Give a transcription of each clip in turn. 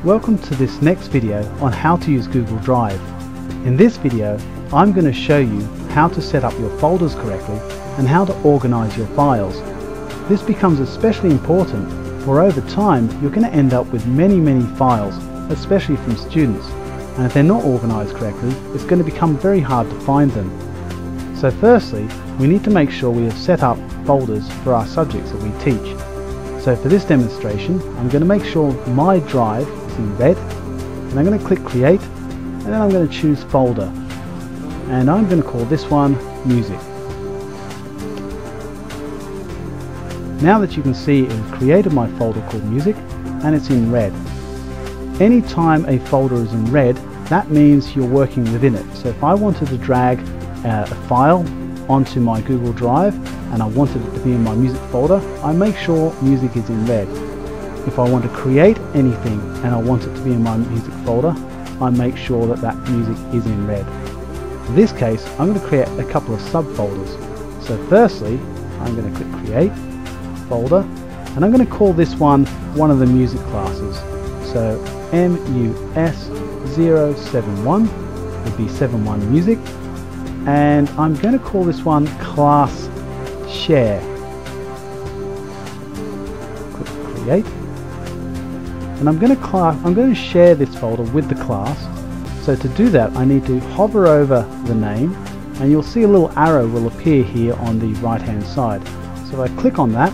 Welcome to this next video on how to use Google Drive. In this video, I'm going to show you how to set up your folders correctly and how to organize your files. This becomes especially important for over time you're going to end up with many files, especially from students, and if they're not organized correctly, it's going to become very hard to find them. So firstly, we need to make sure we have set up folders for our subjects that we teach. So for this demonstration, I'm going to make sure my drive is in red, and I'm going to click create, and then I'm going to choose folder, and I'm going to call this one music. Now that you can see it has created my folder called music, and it's in red. Anytime a folder is in red, that means you're working within it. So if I wanted to drag a file onto my Google Drive and I wanted it to be in my music folder, I make sure music is in red. If I want to create anything and I want it to be in my music folder, I make sure that that music is in red. In this case, I'm going to create a couple of subfolders. So firstly, I'm going to click create folder, and I'm going to call this one of the music classes. So MUS071 would be 71 music, and I'm going to call this one class share. Click create, and I'm going to share this folder with the class. So to do that, I need to hover over the name, and you'll see a little arrow will appear here on the right hand side. So if I click on that,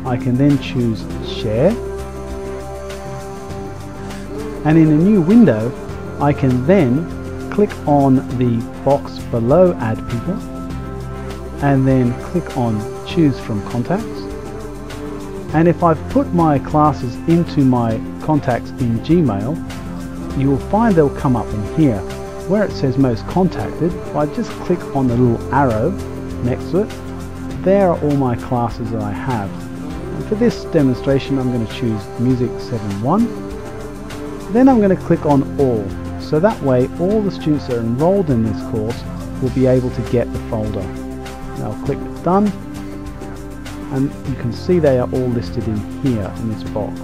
I can then choose share, and in a new window I can then click on the box below add people, and then click on choose from contacts, and if I've put my classes into my contacts in Gmail, you will find they'll come up in here where it says most contacted. If I just click on the little arrow next to it, there are all my classes that I have. And for this demonstration, I'm going to choose music 71. Then I'm going to click on all, so that way all the students that are enrolled in this course will be able to get the folder. Now I'll click done, and you can see they are all listed in here in this box.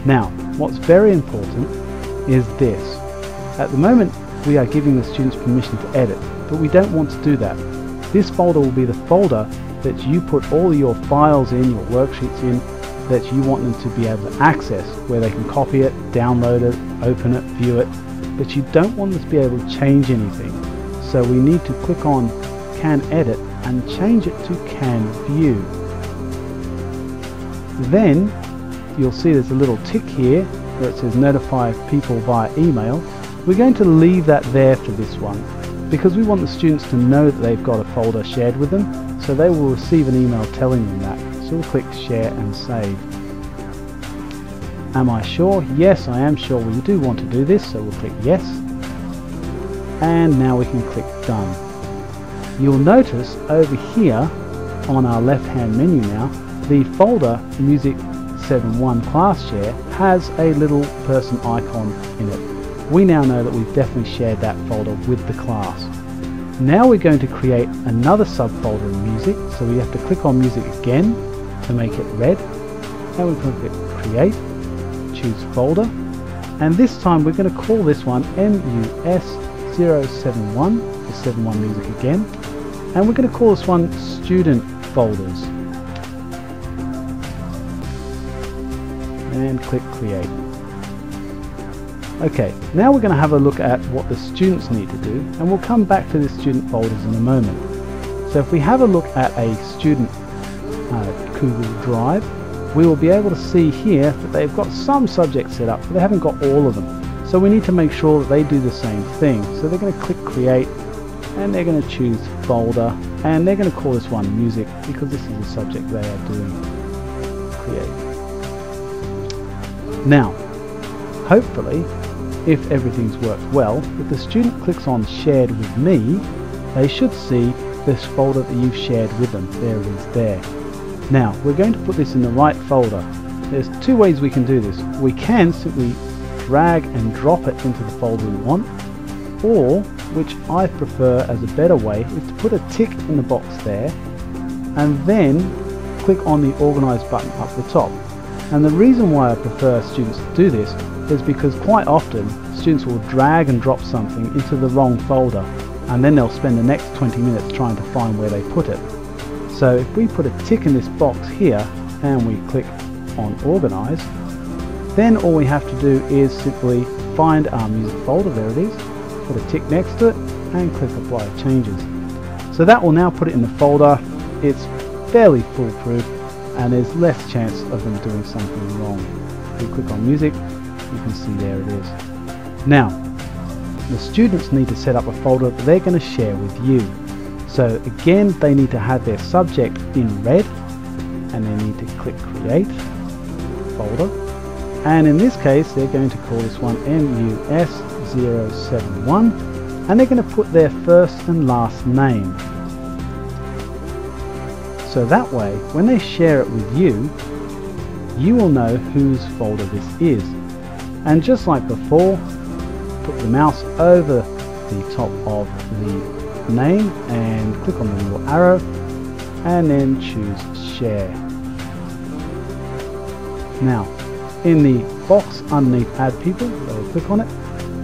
Now what's very important is this. At the moment we are giving the students permission to edit, but we don't want to do that. This folder will be the folder that you put all your files in, your worksheets in, that you want them to be able to access, where they can copy it, download it, open it, view it, but you don't want them to be able to change anything. So we need to click on Can Edit and change it to Can View. Then you'll see there's a little tick here where it says notify people via email. We're going to leave that there for this one because we want the students to know that they've got a folder shared with them, so they will receive an email telling them that. So we'll click share and save. Am I sure? Yes, I am sure we do want to do this, so we'll click yes, and now we can click done. You'll notice over here on our left hand menu now, the folder music 71 class share has a little person icon in it. We now know that we've definitely shared that folder with the class. Now we're going to create another subfolder in music, so we have to click on music again to make it red, and we can click create, choose folder, and this time we're going to call this one MUS071 for 71 music again, and we're going to call this one student folders, and click create. Okay, now we're going to have a look at what the students need to do, and we'll come back to the student folders in a moment. So if we have a look at a student Google Drive, we will be able to see here that they've got some subjects set up, but they haven't got all of them. So we need to make sure that they do the same thing. So they're going to click create, and they're going to choose folder, and they're going to call this one music because this is the subject they are doing. Create. Now, hopefully, if everything's worked well, if the student clicks on shared with me, they should see this folder that you've shared with them. There it is there. Now we're going to put this in the right folder. There's two ways we can do this. We can simply drag and drop it into the folder we want, or, which I prefer as a better way, is to put a tick in the box there and then click on the organize button up the top. And the reason why I prefer students to do this is because quite often students will drag and drop something into the wrong folder, and then they'll spend the next 20 minutes trying to find where they put it. So if we put a tick in this box here and we click on Organize, then all we have to do is simply find our music folder, there it is, put a tick next to it and click Apply Changes. So that will now put it in the folder. It's fairly foolproof and there's less chance of them doing something wrong. If we click on Music, you can see there it is. Now, the students need to set up a folder that they're going to share with you. So again, they need to have their subject in red and they need to click Create Folder. And in this case, they're going to call this one MUS071 and they're going to put their first and last name. So that way, when they share it with you, you will know whose folder this is. And just like before, put the mouse over the top of the name and click on the little arrow and then choose Share. Now, in the box underneath Add People, they will click on it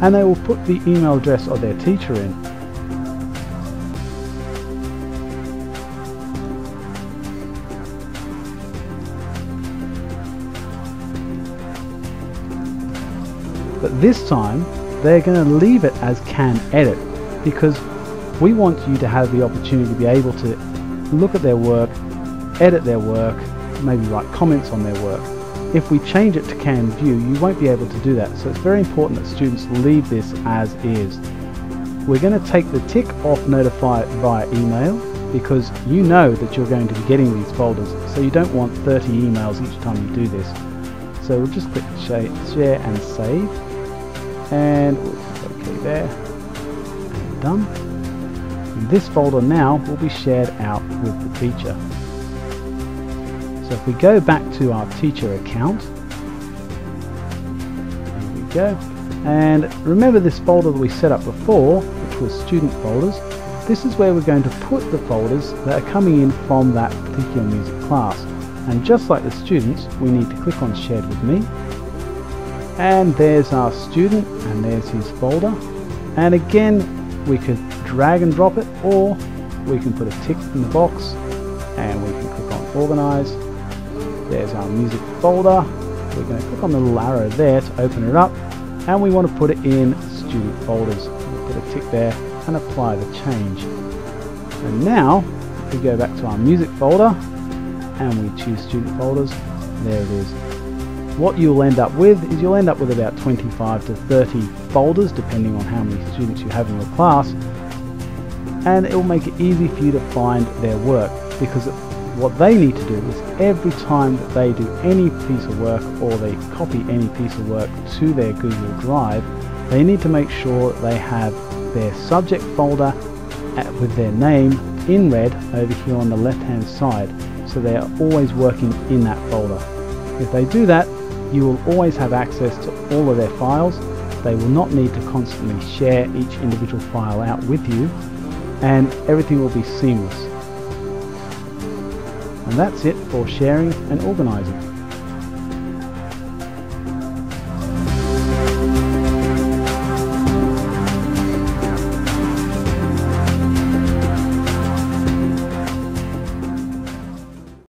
and they will put the email address of their teacher in. But this time they're going to leave it as Can Edit, because we want you to have the opportunity to be able to look at their work, edit their work, maybe write comments on their work. If we change it to Can View, you won't be able to do that. So it's very important that students leave this as is. We're going to take the tick off Notify via email, because you know that you're going to be getting these folders, so you don't want 30 emails each time you do this. So we'll just click Share and Save, and we'll click OK there, and done. And this folder now will be shared out with the teacher. So if we go back to our teacher account, there we go, and remember this folder that we set up before, which was student folders. This is where we're going to put the folders that are coming in from that particular music class. And just like the students, we need to click on Shared with Me, and there's our student and there's his folder. And again, we could drag and drop it, or we can put a tick in the box and we can click on Organize. There's our music folder. We're going to click on the little arrow there to open it up, and we want to put it in student folders. We'll put a tick there and apply the change. And now if we go back to our music folder and we choose student folders, there it is. What you'll end up with is you'll end up with about 25 to 30 folders depending on how many students you have in your class, and it will make it easy for you to find their work, because what they need to do is every time that they do any piece of work or they copy any piece of work to their Google Drive, they need to make sure that they have their subject folder with their name in red over here on the left hand side, so they are always working in that folder. If they do that, you will always have access to all of their files. They will not need to constantly share each individual file out with you, and everything will be seamless. And that's it for sharing and organizing.